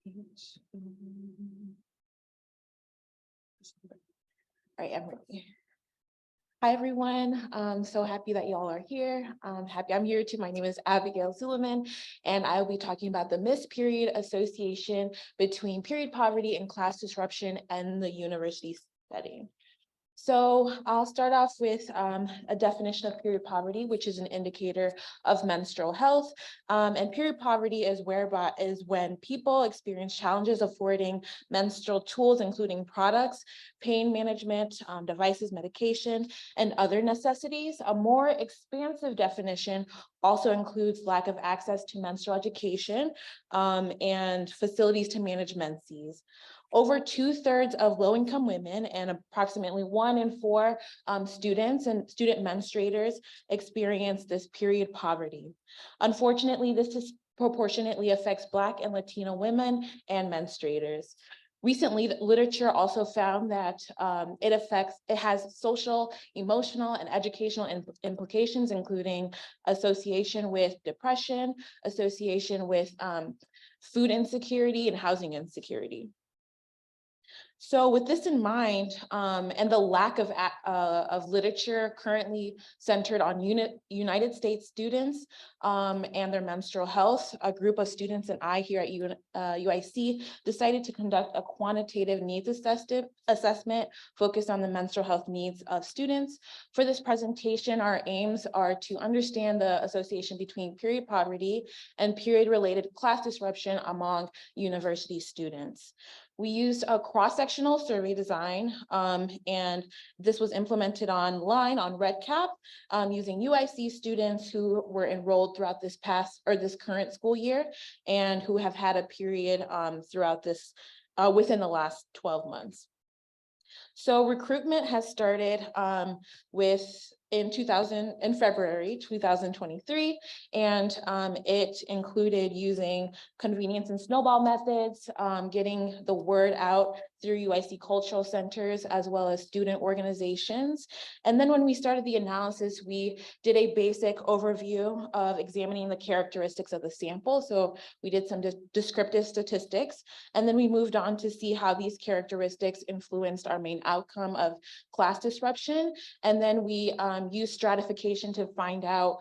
All right, I'm ready. Hi, everyone. I'm so happy that y'all are here. I'm here too. My name is Abigail Suleman, and I will be talking about the missed period association between period poverty and class disruption and the university setting. So I'll start off with a definition of period poverty, which is an indicator of menstrual health. And period poverty is when people experience challenges affording menstrual tools, including products, pain management, devices, medication, and other necessities. A more expansive definition also includes lack of access to menstrual education and facilities to manage menses. Over 2/3 of low-income women and approximately 1 in 4 students and student menstruators experience this period poverty. Unfortunately, this disproportionately affects Black and Latino women and menstruators. Recently, the literature also found that it has social, emotional, and educational implications, including association with depression, association with food insecurity, and housing insecurity. So with this in mind, and the lack of literature currently centered on United States students and their menstrual health, a group of students and I here at UIC decided to conduct a quantitative needs assessment focused on the menstrual health needs of students. For this presentation, our aims are to understand the association between period poverty and period-related class disruption among university students. We used a cross-sectional survey design, and this was implemented online on RedCap using UIC students who were enrolled throughout this current school year and who have had a period throughout this within the last 12 months. So recruitment has started in February 2023, and it included using convenience and snowball methods, getting the word out through UIC cultural centers as well as student organizations. And then when we started the analysis, we did a basic overview of examining the characteristics of the sample. So we did some descriptive statistics, and then we moved on to see how these characteristics influenced our main outcome of class disruption. And then we used stratification to find out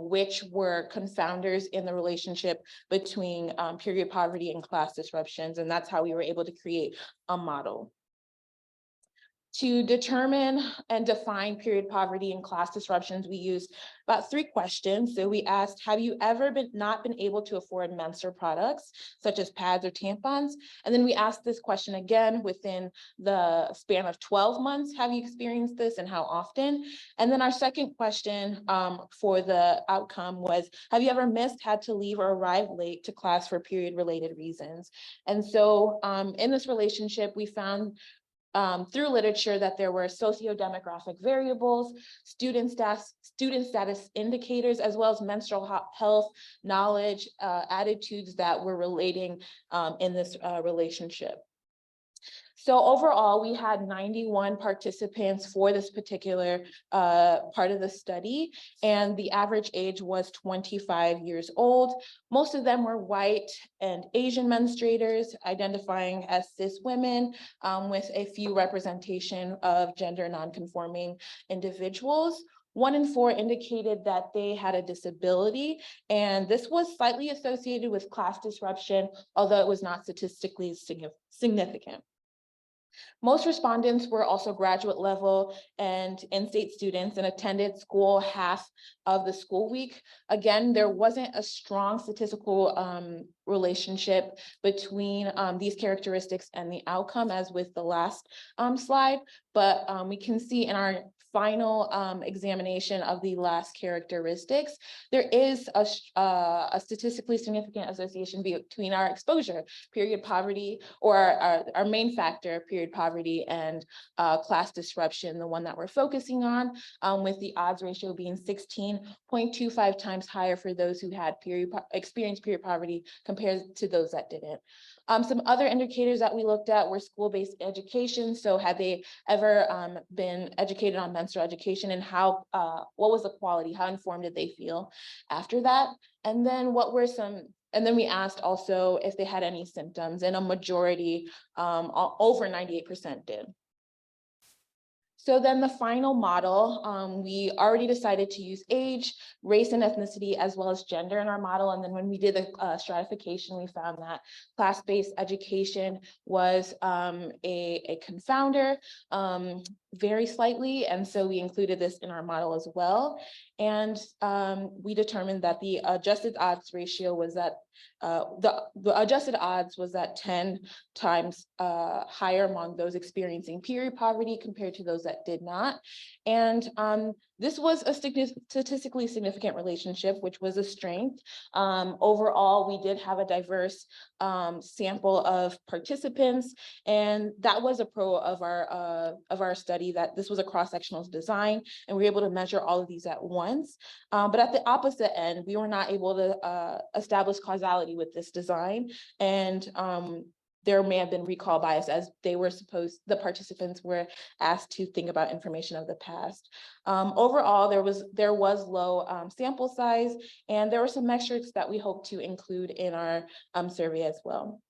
which were confounders in the relationship between period poverty and class disruptions. And that's how we were able to create a model. To determine and define period poverty and class disruptions, we used about 3 questions. So we asked, have you ever not been able to afford menstrual products, such as pads or tampons? And then we asked this question again within the span of 12 months. Have you experienced this and how often? And then our second question for the outcome was, have you ever missed, had to leave, or arrived late to class for period-related reasons? And so in this relationship, we found through literature that there were socio-demographic variables, student status indicators, as well as menstrual health, knowledge, attitudes that were relating in this relationship. So overall, we had 91 participants for this particular part of the study, and the average age was 25 years old. Most of them were white and Asian menstruators, identifying as cis women, with a few representation of gender nonconforming individuals. 1 in 4 indicated that they had a disability, and this was slightly associated with class disruption, although it was not statistically significant. Most respondents were also graduate level and in-state students and attended school half of the school week. Again, there wasn't a strong statistical relationship between these characteristics and the outcome, as with the last slide, but we can see in our final examination of the last characteristics, there is a statistically significant association between our exposure, period poverty, or our main factor, period poverty, and class disruption, the one that we're focusing on, with the odds ratio being 16.25 times higher for those who had experienced period poverty compared to those that didn't. Some other indicators that we looked at were school-based education. So had they ever been educated on menstrual education, and what was the quality, how informed did they feel after that? And then what were some And then we asked also if they had any symptoms, and a majority, over 98% did. So then the final model, we already decided to use age, race and ethnicity, as well as gender in our model. And then when we did the stratification, we found that class-based education was a confounder, very slightly. And so we included this in our model as well. And we determined that the adjusted odds ratio was that the adjusted odds was at 10 times higher among those experiencing period poverty compared to those that did not. And this was a statistically significant relationship, which was a strength. Overall, we did have a diverse sample of participants, and that was a pro of our study, that this was a cross-sectional design, and we were able to measure all of these at once. But at the opposite end, we were not able to establish causality with this design, and there may have been recall bias, as the participants were asked to think about information of the past. Overall, there was low sample size, and there were some metrics that we hope to include in our survey as well.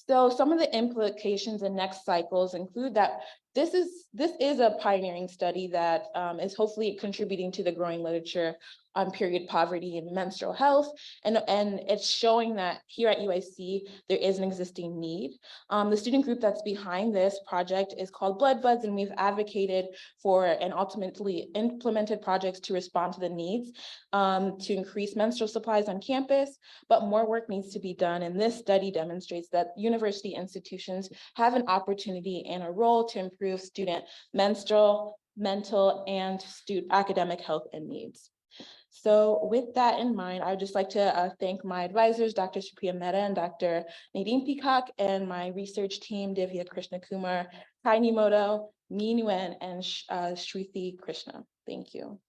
So some of the implications and next cycles include that this is a pioneering study that is hopefully contributing to the growing literature on period poverty and menstrual health. And it's showing that here at UIC, there is an existing need. The student group that's behind this project is called Blood Buds, and we've advocated for and ultimately implemented projects to respond to the needs to increase menstrual supplies on campus, but more work needs to be done. And this study demonstrates that university institutions have an opportunity and a role to improve student menstrual, mental, and academic health and needs. So with that in mind, I would just like to thank my advisors, Dr. Supriya Mehta and Dr. Nadine Peacock, and my research team, Divya Krishnakumar, Kai Nimoto, Mi Nguyen, and Shruti Krishna. Thank you.